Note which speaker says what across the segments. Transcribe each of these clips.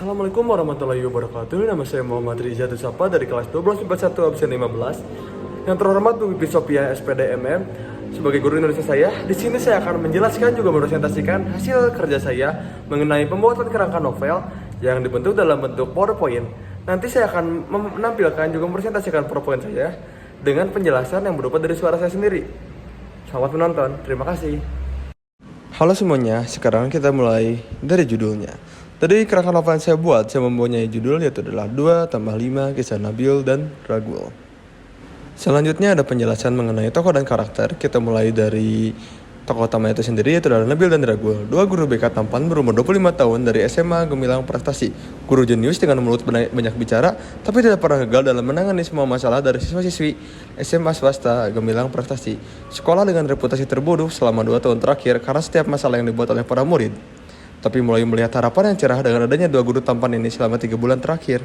Speaker 1: Assalamualaikum warahmatullahi wabarakatuh. Nama saya Muhammad Riza Tusapa dari kelas 12 IPA 1 absen 15. Yang terhormat Bu Bibi Sophia SPD MM sebagai guru Indonesia saya, di sini saya akan menjelaskan juga mepresentasikan hasil kerja saya mengenai pembuatan kerangka novel yang dibentuk dalam bentuk PowerPoint. Nanti saya akan menampilkan juga mempresentasikan PowerPoint saya dengan penjelasan yang berupa dari suara saya sendiri. Selamat menonton. Terima kasih. Halo semuanya, sekarang kita mulai dari judulnya. Tadi kerangka novel yang saya buat, saya mempunyai judul yaitu adalah 2 tambah 5 kisah Nabil dan Ragul. Selanjutnya ada penjelasan mengenai tokoh dan karakter. Kita mulai dari tokoh utama itu sendiri yaitu adalah Nabil dan Ragul. Dua guru BK tampan berumur 25 tahun dari SMA Gemilang Prestasi. Guru jenius dengan mulut banyak bicara, tapi tidak pernah gagal dalam menangani semua masalah dari siswa-siswi SMA swasta Gemilang Prestasi. Sekolah dengan reputasi terburuk selama 2 tahun terakhir karena setiap masalah yang dibuat oleh para murid. Tapi mulai melihat harapan yang cerah dengan adanya 2 guru tampan ini selama 3 bulan terakhir.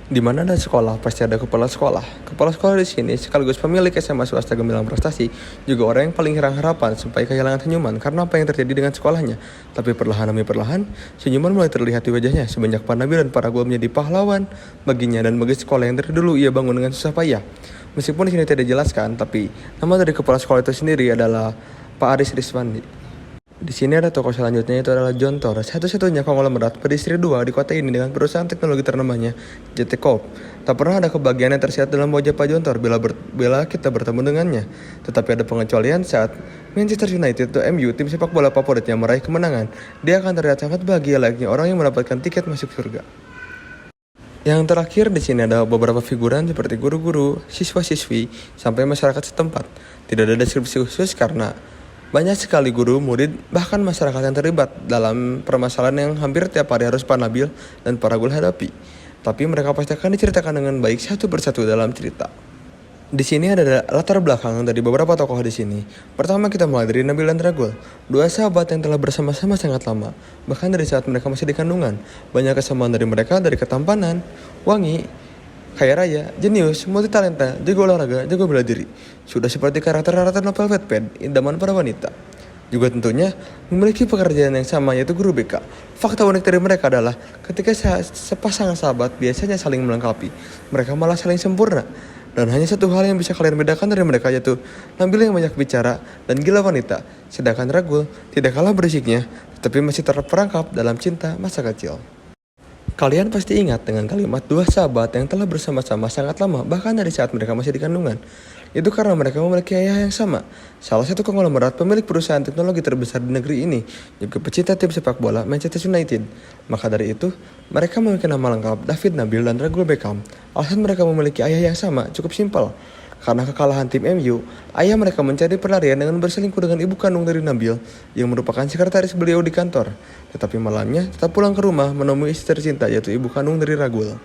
Speaker 1: Di mana ada sekolah, pasti ada kepala sekolah. Kepala sekolah di sini sekaligus pemilik SMA swasta Gemilang Prestasi, juga orang yang paling hilang harapan sampai kehilangan senyuman karena apa yang terjadi dengan sekolahnya. Tapi perlahan demi perlahan, senyuman mulai terlihat di wajahnya semenjak Pak Nabil dan Pak Ragul menjadi pahlawan baginya dan bagi sekolah yang dari dulu ia bangun dengan susah payah. Meskipun di sini tidak dijelaskan, tapi nama dari kepala sekolah itu sendiri adalah Pak Aris Rizwandi. Di sini ada tokoh selanjutnya yaitu adalah Jontor, satu-satunya konglomerat beristri 2 di kota ini dengan perusahaan teknologi ternamanya JT Corp. Tak pernah ada kebahagiaan yang tersirat dalam wajah Pak Jontor bila kita bertemu dengannya. Tetapi ada pengecualian saat Manchester United atau MU, tim sepak bola favoritnya meraih kemenangan. Dia akan terlihat sangat bahagia layaknya orang yang mendapatkan tiket masuk surga. Yang terakhir di sini ada beberapa figuran seperti guru-guru, siswa-siswi, sampai masyarakat setempat. Tidak ada deskripsi khusus karena banyak sekali guru, murid, bahkan masyarakat yang terlibat dalam permasalahan yang hampir tiap hari harus Pak Nabil dan Pak Ragul hadapi. Tapi mereka pasti akan diceritakan dengan baik satu persatu dalam cerita. Di sini ada latar belakang dari beberapa tokoh di sini. Pertama kita mulai dari Nabil dan Ragul, 2 sahabat yang telah bersama-sama sangat lama, bahkan dari saat mereka masih di kandungan. Banyak kesamaan dari mereka, dari ketampanan, wangi, kaya raya, jenius, multi talenta, jago olahraga, jago bela diri. Sudah seperti karakter-karakter novel Wattpad, idaman para wanita. Juga tentunya memiliki pekerjaan yang sama yaitu guru BK. Fakta unik dari mereka adalah ketika sepasang sahabat biasanya saling melengkapi, mereka malah saling sempurna. Dan hanya satu hal yang bisa kalian bedakan dari mereka yaitu Nabil yang banyak bicara dan gila wanita, sedangkan Ragul tidak kalah berisiknya, tetapi masih terperangkap dalam cinta masa kecil. Kalian pasti ingat dengan kalimat 2 sahabat yang telah bersama-sama sangat lama, bahkan dari saat mereka masih di kandungan. Itu karena mereka memiliki ayah yang sama. Salah satu konglomerat pemilik perusahaan teknologi terbesar di negeri ini, juga pecinta tim sepak bola Manchester United. Maka dari itu, mereka memiliki nama lengkap David Nabil dan Ragul Beckham. Alasan mereka memiliki ayah yang sama cukup simpel. Karena kekalahan tim MU, ayah mereka mencari pelarian dengan berselingkuh dengan ibu kandung dari Nabil yang merupakan sekretaris beliau di kantor. Tetapi malamnya tetap pulang ke rumah menemui istri tercinta yaitu ibu kandung dari Ragul.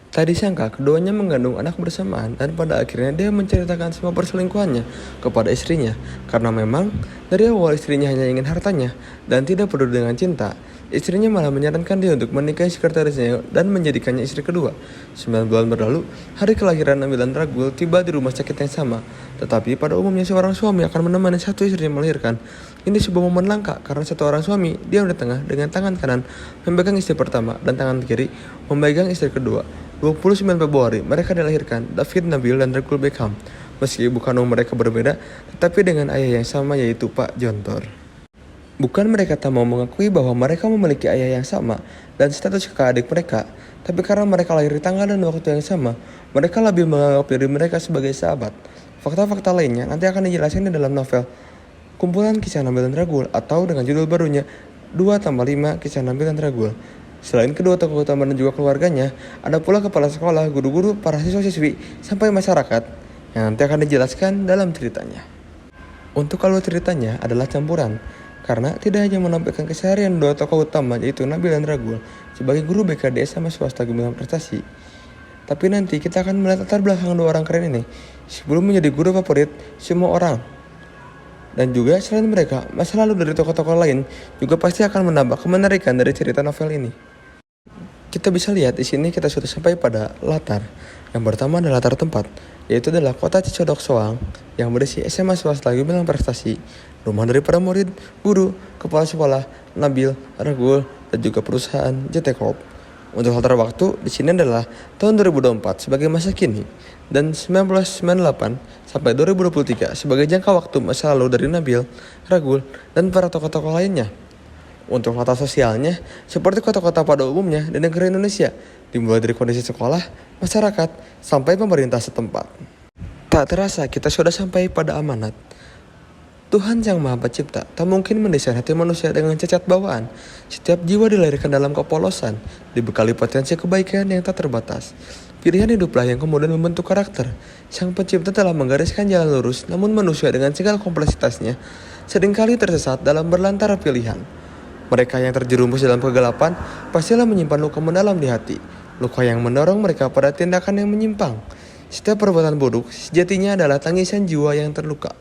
Speaker 1: Tak disangka keduanya mengandung anak bersamaan dan pada akhirnya dia menceritakan semua perselingkuhannya kepada istrinya. Karena memang dari awal istrinya hanya ingin hartanya dan tidak peduli dengan cinta. Istrinya malah menyarankan dia untuk menikahi sekretarisnya dan menjadikannya istri kedua. 9 bulan berlalu, hari kelahiran Nabil dan Ragul tiba di rumah sakit yang sama. Tetapi pada umumnya seorang suami akan menemani satu istrinya melahirkan. Ini sebuah momen langka karena satu orang suami diam di tengah dengan tangan kanan memegang istri pertama dan tangan kiri memegang istri kedua. 29 Februari mereka dilahirkan David Nabil dan Ragul Beckham. Meski ibu kandung mereka berbeda, tetapi dengan ayah yang sama yaitu Pak Jontor. Bukan mereka tak mau mengakui bahwa mereka memiliki ayah yang sama dan status kakak adik mereka, tapi karena mereka lahir di tanggal dan waktu yang sama, mereka lebih menganggap diri mereka sebagai sahabat. Fakta-fakta lainnya nanti akan dijelaskan di dalam novel Kumpulan Kisah Nabil dan Ragul atau dengan judul barunya 2 tambah 5 Kisah Nabil dan Ragul. Selain kedua tokoh utama dan juga keluarganya, ada pula kepala sekolah, guru-guru, para siswa-siswi, sampai masyarakat yang nanti akan dijelaskan dalam ceritanya. Untuk alur ceritanya adalah campuran, karena tidak hanya menampilkan keseharian 2 tokoh utama yaitu Nabil dan Ragul sebagai guru BK di SMA swasta Gemilang Prestasi. Tapi nanti kita akan melihat latar belakang 2 orang keren ini sebelum menjadi guru favorit semua orang. Dan juga selain mereka, masa lalu dari tokoh-tokoh lain juga pasti akan menambah kemenarikan dari cerita novel ini. Kita bisa lihat di sini kita sudah sampai pada latar. Yang pertama adalah latar tempat, yaitu adalah kota Cicodok Soang yang berisi SMA swasta Gemilang Prestasi, rumah dari para murid, guru, kepala sekolah, Nabil, Ragul, dan juga perusahaan JT Corp. Untuk latar waktu di sini adalah tahun 2024 sebagai masa kini dan 1998 sampai 2023 sebagai jangka waktu masa lalu dari Nabil, Ragul, dan para tokoh-tokoh lainnya. Untuk latar sosialnya, seperti kota-kota pada umumnya di negara Indonesia, dimulai dari kondisi sekolah, masyarakat, sampai pemerintah setempat. Tak terasa kita sudah sampai pada amanat. Tuhan Yang Maha Pencipta tak mungkin mendesain hati manusia dengan cacat bawaan. Setiap jiwa dilahirkan dalam kepolosan, dibekali potensi kebaikan yang tak terbatas. Pilihan hiduplah yang kemudian membentuk karakter. Sang Pencipta telah menggariskan jalan lurus, namun manusia dengan segala kompleksitasnya seringkali tersesat dalam berlantara pilihan. Mereka yang terjerumus dalam kegelapan pastilah menyimpan luka mendalam di hati. Luka yang mendorong mereka pada tindakan yang menyimpang. Setiap perbuatan buruk sejatinya adalah tangisan jiwa yang terluka.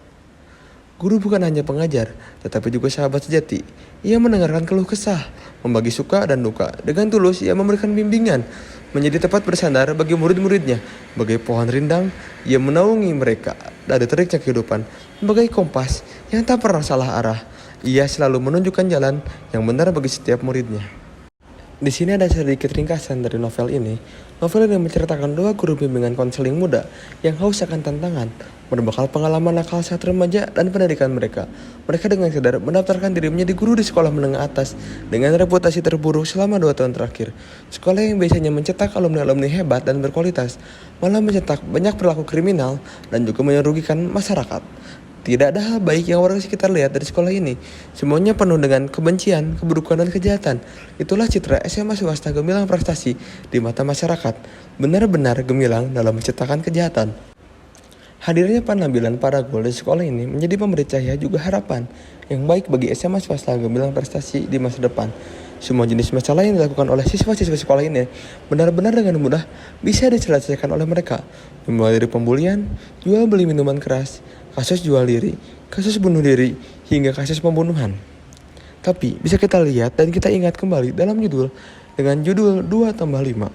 Speaker 1: Guru bukan hanya pengajar, tetapi juga sahabat sejati. Ia mendengarkan keluh kesah, membagi suka dan duka. Dengan tulus, ia memberikan bimbingan, menjadi tempat bersandar bagi murid-muridnya. Bagai pohon rindang, ia menaungi mereka dari teriknya kehidupan. Bagai kompas yang tak pernah salah arah, ia selalu menunjukkan jalan yang benar bagi setiap muridnya. Di sini ada sedikit ringkasan dari novel ini. Novel ini menceritakan dua guru bimbingan konseling muda yang haus akan tantangan, berbekal pengalaman nakal saat remaja dan pendidikan mereka. Mereka dengan sadar mendaftarkan diri menjadi guru di sekolah menengah atas dengan reputasi terburuk selama 2 tahun terakhir. Sekolah yang biasanya mencetak alumni-alumni hebat dan berkualitas, malah mencetak banyak perilaku kriminal dan juga merugikan masyarakat. Tidak ada hal baik yang warga sekitar lihat dari sekolah ini. Semuanya penuh dengan kebencian, keburukan, dan kejahatan. Itulah citra SMA swasta gemilang prestasi di mata masyarakat. Benar-benar gemilang dalam menciptakan kejahatan. Hadirnya penampilan para gol di sekolah ini menjadi pemberi cahaya juga harapan yang baik bagi SMA swasta gemilang prestasi di masa depan. Semua jenis masalah yang dilakukan oleh siswa-siswa sekolah ini benar-benar dengan mudah bisa diselesaikan oleh mereka. Mulai dari pembulian, jual beli minuman keras, kasus jual diri, kasus bunuh diri, hingga kasus pembunuhan. Tapi bisa kita lihat dan kita ingat kembali dalam judul dengan judul 2+5.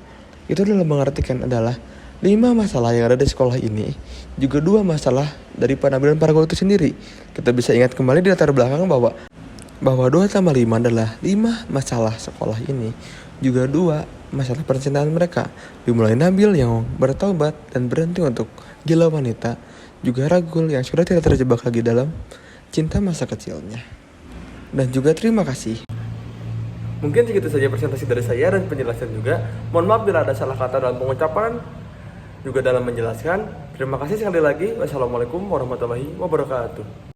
Speaker 1: Itu dalam mengartikan adalah 5 masalah yang ada di sekolah ini, juga 2 masalah dari penampilan para guru itu sendiri. Kita bisa ingat kembali di latar belakang bahwa 2+5 adalah 5 masalah sekolah ini, juga 2 masalah percintaan mereka. Dimulai Nabil yang bertobat dan berhenti untuk gila wanita, juga Ragul yang sudah tidak terjebak lagi dalam cinta masa kecilnya. Dan juga terima kasih. Mungkin segitu saja presentasi dari saya dan penjelasan juga. Mohon maaf bila ada salah kata dalam pengucapan, juga dalam menjelaskan. Terima kasih sekali lagi. Wassalamualaikum warahmatullahi wabarakatuh.